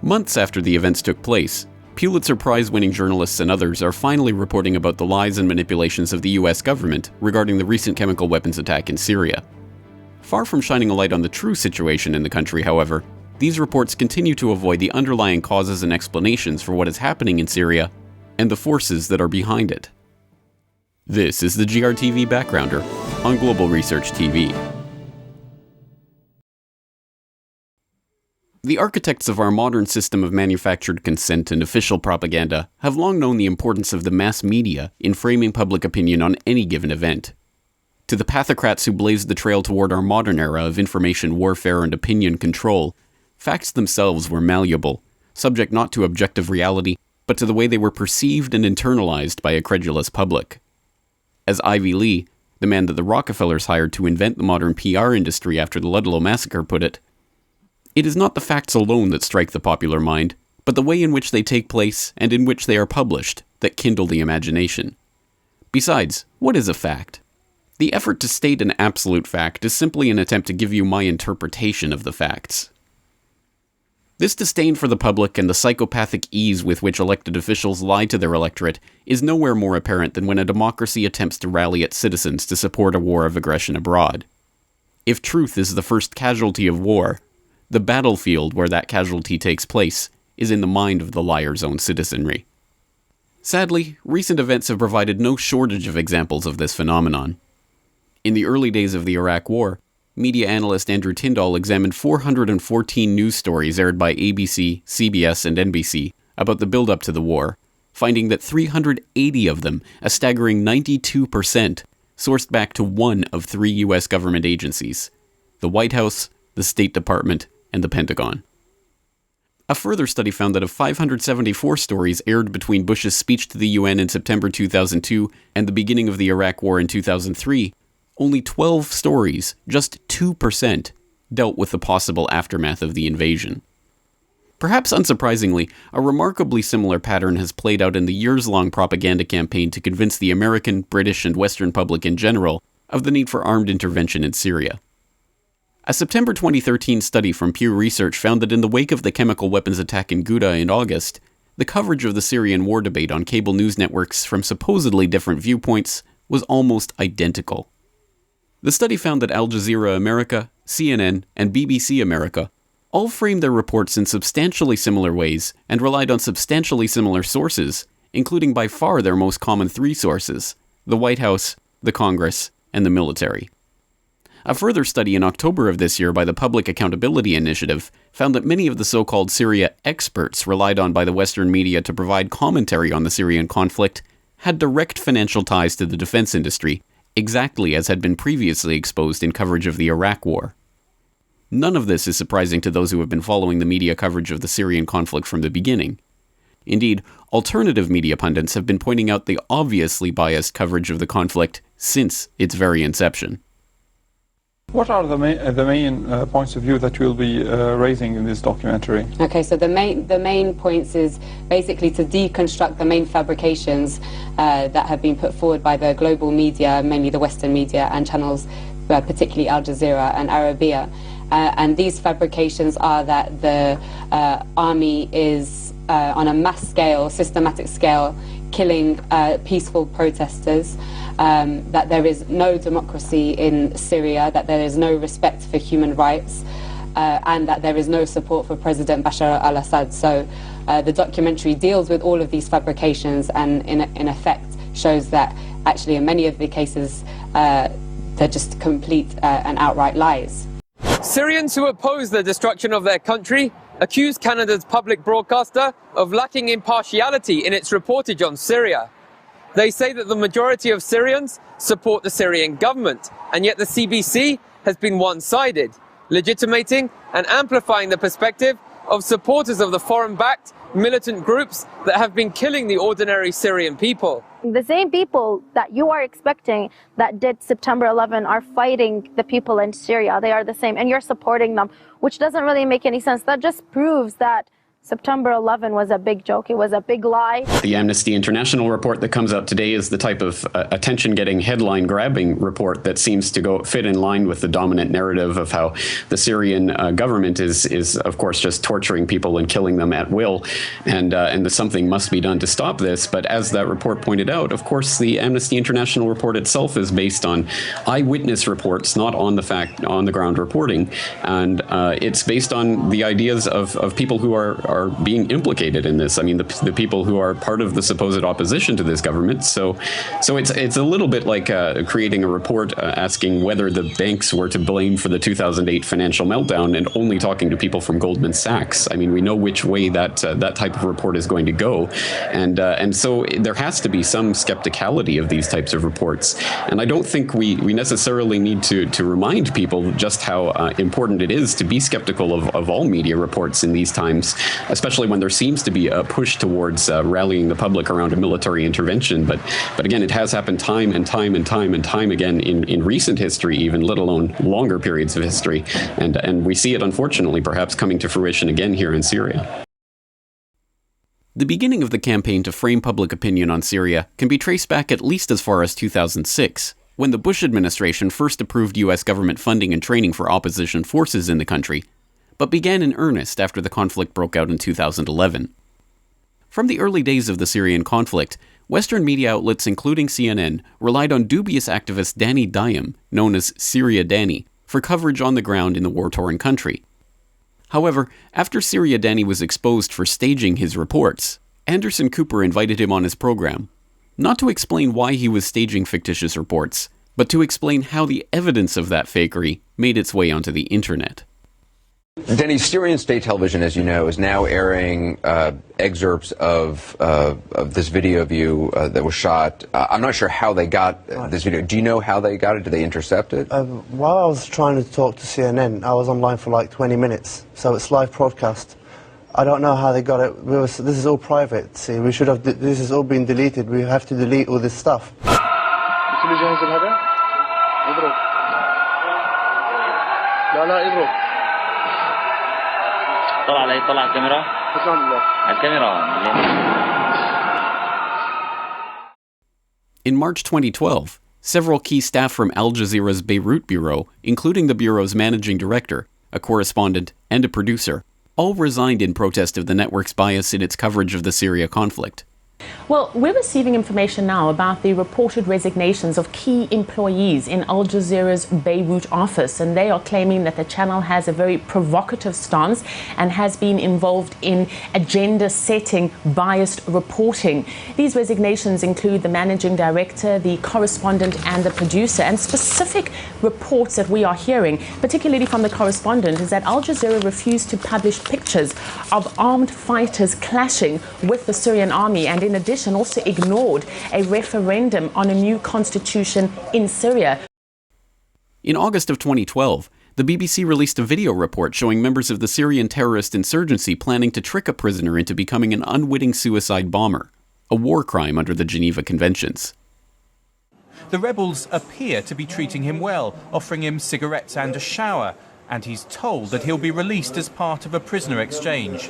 Months after the events took place, Pulitzer Prize-winning journalists and others are finally reporting about the lies and manipulations of the US government regarding the recent chemical weapons attack in Syria. Far from shining a light on the true situation in the country, however, these reports continue to avoid the underlying causes and explanations for what is happening in Syria and the forces that are behind it. This is the GRTV Backgrounder on Global Research TV. The architects of our modern system of manufactured consent and official propaganda have long known the importance of the mass media in framing public opinion on any given event. To the pathocrats who blazed the trail toward our modern era of information warfare and opinion control, facts themselves were malleable, subject not to objective reality, but to the way they were perceived and internalized by a credulous public. As Ivy Lee, the man that the Rockefellers hired to invent the modern PR industry after the Ludlow massacre, put it, "It is not the facts alone that strike the popular mind, but the way in which they take place and in which they are published that kindle the imagination. Besides, what is a fact? The effort to state an absolute fact is simply an attempt to give you my interpretation of the facts." This disdain for the public and the psychopathic ease with which elected officials lie to their electorate is nowhere more apparent than when a democracy attempts to rally its citizens to support a war of aggression abroad. If truth is the first casualty of war, the battlefield where that casualty takes place is in the mind of the liar's own citizenry. Sadly, recent events have provided no shortage of examples of this phenomenon. In the early days of the Iraq War, media analyst Andrew Tyndall examined 414 news stories aired by ABC, CBS, and NBC about the build-up to the war, finding that 380 of them, a staggering 92%, sourced back to one of three US government agencies: the White House, the State Department, and the Pentagon. A further study found that of 574 stories aired between Bush's speech to the UN in September 2002 and the beginning of the Iraq War in 2003, only 12 stories, just 2%, dealt with the possible aftermath of the invasion. Perhaps unsurprisingly, a remarkably similar pattern has played out in the years-long propaganda campaign to convince the American, British, and Western public in general of the need for armed intervention in Syria. A September 2013 study from Pew Research found that in the wake of the chemical weapons attack in Ghouta in August, the coverage of the Syrian war debate on cable news networks from supposedly different viewpoints was almost identical. The study found that Al Jazeera America, CNN, and BBC America all framed their reports in substantially similar ways and relied on substantially similar sources, including by far their most common three sources: the White House, the Congress, and the military. A further study in October of this year by the Public Accountability Initiative found that many of the so-called Syria experts relied on by the Western media to provide commentary on the Syrian conflict had direct financial ties to the defense industry, exactly as had been previously exposed in coverage of the Iraq War. None of this is surprising to those who have been following the media coverage of the Syrian conflict from the beginning. Indeed, alternative media pundits have been pointing out the obviously biased coverage of the conflict since its very inception. What are the main points of view that you'll be raising in this documentary? Okay, so the main points is basically to deconstruct the main fabrications that have been put forward by the global media, mainly the Western media and channels, particularly Al Jazeera and Arabia. And these fabrications are that the army is on a mass scale, systematic scale, killing peaceful protesters, that there is no democracy in Syria, that there is no respect for human rights, and that there is no support for President Bashar al-Assad. So the documentary deals with all of these fabrications and in effect shows that actually in many of the cases they're just complete and outright lies. Syrians who oppose the destruction of their country accuse Canada's public broadcaster of lacking impartiality in its reportage on Syria. They say that the majority of Syrians support the Syrian government, and yet the CBC has been one-sided, legitimating and amplifying the perspective of supporters of the foreign-backed militant groups that have been killing the ordinary Syrian people. The same people that you are expecting that did September 11 are fighting the people in Syria. They are the same, and you're supporting them, which doesn't really make any sense. That just proves that September 11 was a big joke. It was a big lie. The Amnesty International report that comes out today is the type of attention-getting, headline-grabbing report that seems to fit in line with the dominant narrative of how the Syrian government is, of course, just torturing people and killing them at will, and that something must be done to stop this. But as that report pointed out, of course, the Amnesty International report itself is based on eyewitness reports, not on the ground reporting, and it's based on the ideas of people who are being implicated in this. I mean, the people who are part of the supposed opposition to this government. So it's a little bit like creating a report asking whether the banks were to blame for the 2008 financial meltdown and only talking to people from Goldman Sachs. I mean, we know which way that type of report is going to go, and so there has to be some skepticality of these types of reports. And I don't think we necessarily need to remind people just how important it is to be skeptical of all media reports in these times, especially when there seems to be a push towards rallying the public around a military intervention. But again, it has happened time and time again in recent history, even, let alone longer periods of history. And we see it, unfortunately, perhaps coming to fruition again here in Syria. The beginning of the campaign to frame public opinion on Syria can be traced back at least as far as 2006, when the Bush administration first approved U.S. government funding and training for opposition forces in the country, but began in earnest after the conflict broke out in 2011. From the early days of the Syrian conflict, Western media outlets including CNN relied on dubious activist Danny Diam, known as Syria Danny, for coverage on the ground in the war-torn country. However, after Syria Danny was exposed for staging his reports, Anderson Cooper invited him on his program, not to explain why he was staging fictitious reports, but to explain how the evidence of that fakery made its way onto the internet. Denny, Syrian state television, as you know, is now airing excerpts of this video of you that was shot. I'm not sure how they got this video. Do you know how they got it? Did they intercept it? While I was trying to talk to CNN, I was online for like 20 minutes, so it's live broadcast. I don't know how they got it. This is all private. See, we should have. This has all been deleted. We have to delete all this stuff. In March 2012, several key staff from Al Jazeera's Beirut bureau, including the bureau's managing director, a correspondent, and a producer, all resigned in protest of the network's bias in its coverage of the Syria conflict. Well, we're receiving information now about the reported resignations of key employees in Al Jazeera's Beirut office, and they are claiming that the channel has a very provocative stance and has been involved in agenda-setting, biased reporting. These resignations include the managing director, the correspondent, and the producer. And specific reports that we are hearing, particularly from the correspondent, is that Al Jazeera refused to publish pictures of armed fighters clashing with the Syrian army, and in addition also ignored a referendum on a new constitution in Syria. In August of 2012, the BBC released a video report showing members of the Syrian terrorist insurgency planning to trick a prisoner into becoming an unwitting suicide bomber, a war crime under the Geneva Conventions. The rebels appear to be treating him well, offering him cigarettes and a shower, and he's told that he'll be released as part of a prisoner exchange.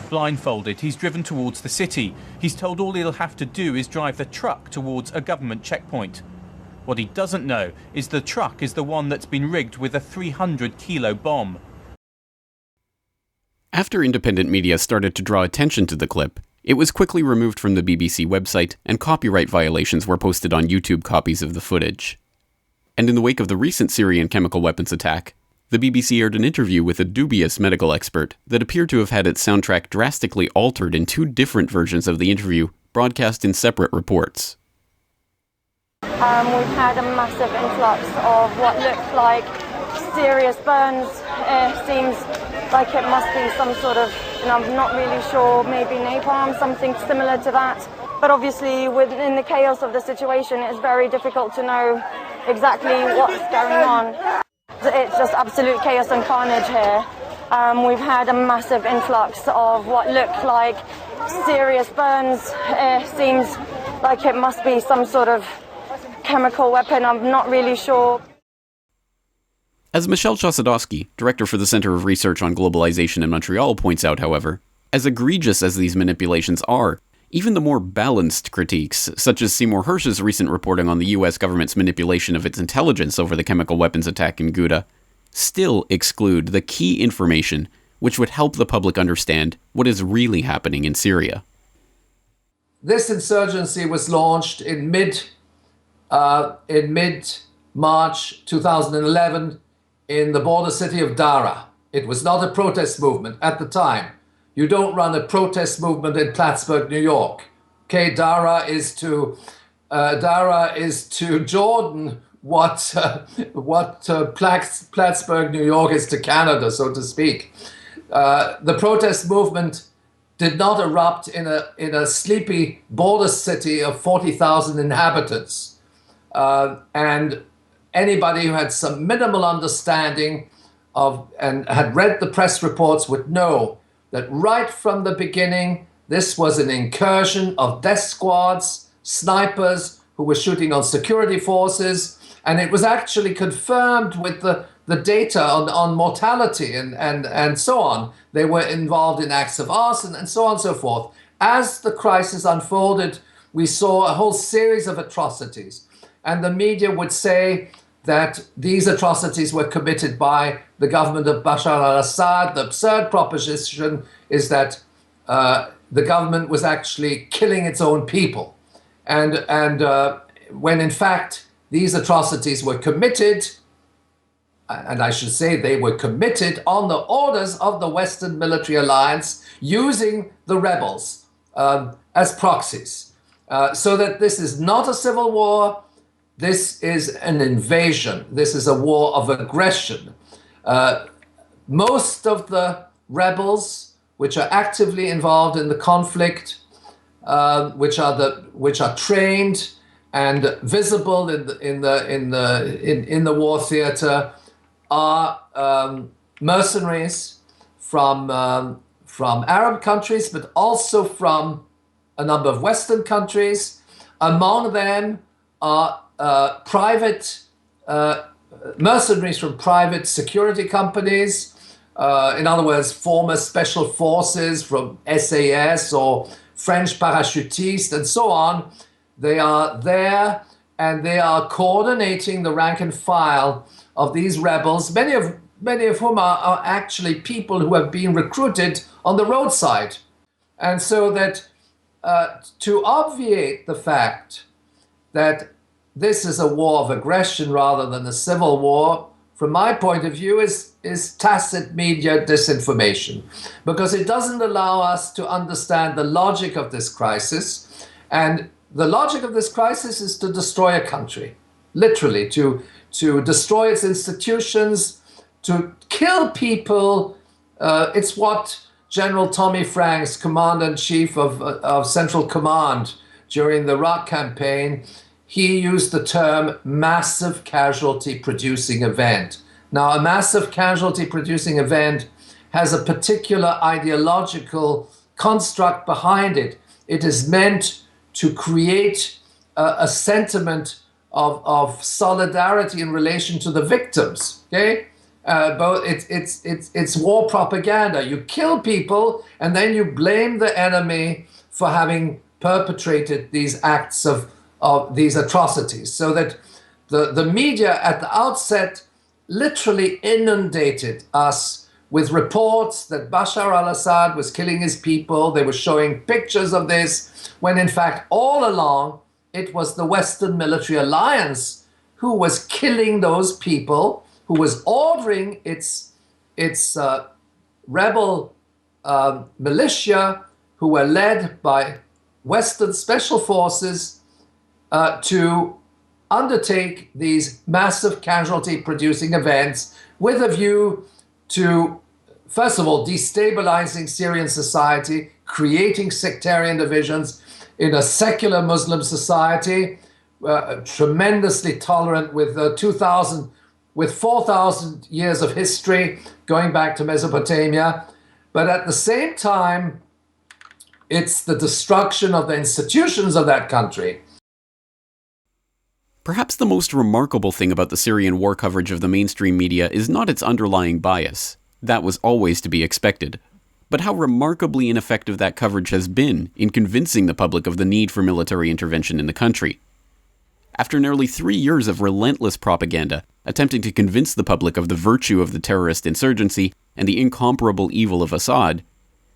Blindfolded, he's driven towards the city. He's told all he'll have to do is drive the truck towards a government checkpoint. What he doesn't know is the truck is the one that's been rigged with a 300-kilo bomb. After independent media started to draw attention to the clip, it was quickly removed from the BBC website, and copyright violations were posted on YouTube copies of the footage. And in the wake of the recent Syrian chemical weapons attack, the BBC aired an interview with a dubious medical expert that appeared to have had its soundtrack drastically altered in two different versions of the interview, broadcast in separate reports. We've had a massive influx of what looks like serious burns. It seems like it must be some sort of, I'm not really sure, maybe napalm, something similar to that. But obviously, within the chaos of the situation, it's very difficult to know exactly what's going on. It's just absolute chaos and carnage here. We've had a massive influx of what look like serious burns. It seems like it must be some sort of chemical weapon. I'm not really sure. As Michelle Chosadowski, director for the Center of Research on Globalization in Montreal, points out, however, as egregious as these manipulations are, even the more balanced critiques, such as Seymour Hersh's recent reporting on the US government's manipulation of its intelligence over the chemical weapons attack in Ghouta, still exclude the key information which would help the public understand what is really happening in Syria. This insurgency was launched in mid-March 2011 in the border city of Dara. It was not a protest movement at the time. You don't run a protest movement in Plattsburgh, New York. Okay, Dara is to Jordan what Plattsburgh, New York is to Canada, so to speak. The protest movement did not erupt in a sleepy border city of 40,000 inhabitants. And anybody who had some minimal understanding of and had read the press reports would know that right from the beginning, this was an incursion of death squads, snipers who were shooting on security forces, and it was actually confirmed with the data on mortality and so on. They were involved in acts of arson and so on and so forth. As the crisis unfolded, we saw a whole series of atrocities, and the media would say that these atrocities were committed by the government of Bashar al-Assad. The absurd proposition is that the government was actually killing its own people. And when in fact these atrocities were committed, and I should say they were committed on the orders of the Western military alliance using the rebels as proxies. So that this is not a civil war. This is an invasion. This is a war of aggression. Most of the rebels which are actively involved in the conflict, which are trained and visible in the war theater, are mercenaries from Arab countries, but also from a number of Western countries. Among them are private mercenaries from private security companies, in other words, former special forces from SAS or French parachutistes and so on. They are there and they are coordinating the rank and file of these rebels, many of whom are actually people who have been recruited on the roadside. And so that to obviate the fact that this is a war of aggression rather than a civil war, from my point of view, is tacit media disinformation, because it doesn't allow us to understand the logic of this crisis. And the logic of this crisis is to destroy a country, literally, to destroy its institutions, to kill people. It's what General Tommy Franks, Commander-in-Chief of Central Command during the Iraq campaign, he used the term massive casualty producing event. Now, a massive casualty producing event has a particular ideological construct behind it. It is meant to create a sentiment of solidarity in relation to the victims. Okay, it's war propaganda. You kill people and then you blame the enemy for having perpetrated these acts of these atrocities. So that the media at the outset literally inundated us with reports that Bashar al-Assad was killing his people. They were showing pictures of this, when in fact all along it was the Western military alliance who was killing those people, who was ordering its rebel militia, who were led by Western special forces, to undertake these massive casualty producing events with a view to, first of all, destabilizing Syrian society, creating sectarian divisions in a secular Muslim society, tremendously tolerant with 4,000 years of history going back to Mesopotamia. But at the same time, it's the destruction of the institutions of that country. Perhaps the most remarkable thing about the Syrian war coverage of the mainstream media is not its underlying bias. That was always to be expected. But how remarkably ineffective that coverage has been in convincing the public of the need for military intervention in the country. After nearly 3 years of relentless propaganda, attempting to convince the public of the virtue of the terrorist insurgency and the incomparable evil of Assad,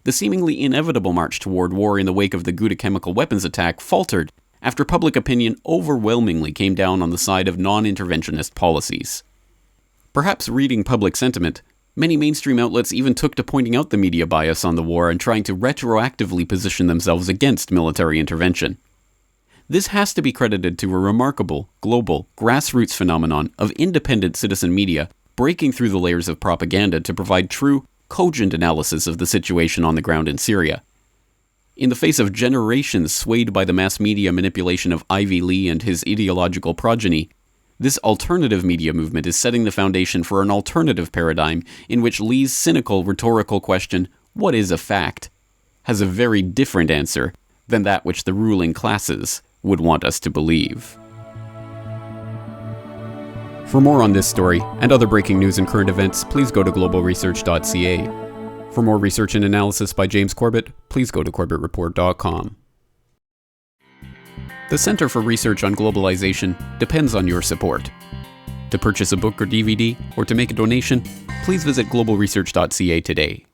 the seemingly inevitable march toward war in the wake of the Ghouta chemical weapons attack faltered after public opinion overwhelmingly came down on the side of non-interventionist policies. Perhaps reading public sentiment, many mainstream outlets even took to pointing out the media bias on the war and trying to retroactively position themselves against military intervention. This has to be credited to a remarkable, global, grassroots phenomenon of independent citizen media breaking through the layers of propaganda to provide true, cogent analysis of the situation on the ground in Syria. In the face of generations swayed by the mass media manipulation of Ivy Lee and his ideological progeny, this alternative media movement is setting the foundation for an alternative paradigm in which Lee's cynical rhetorical question, "What is a fact?" has a very different answer than that which the ruling classes would want us to believe. For more on this story and other breaking news and current events, please go to globalresearch.ca. For more research and analysis by James Corbett, please go to corbettreport.com. The Center for Research on Globalization depends on your support. To purchase a book or DVD, or to make a donation, please visit globalresearch.ca today.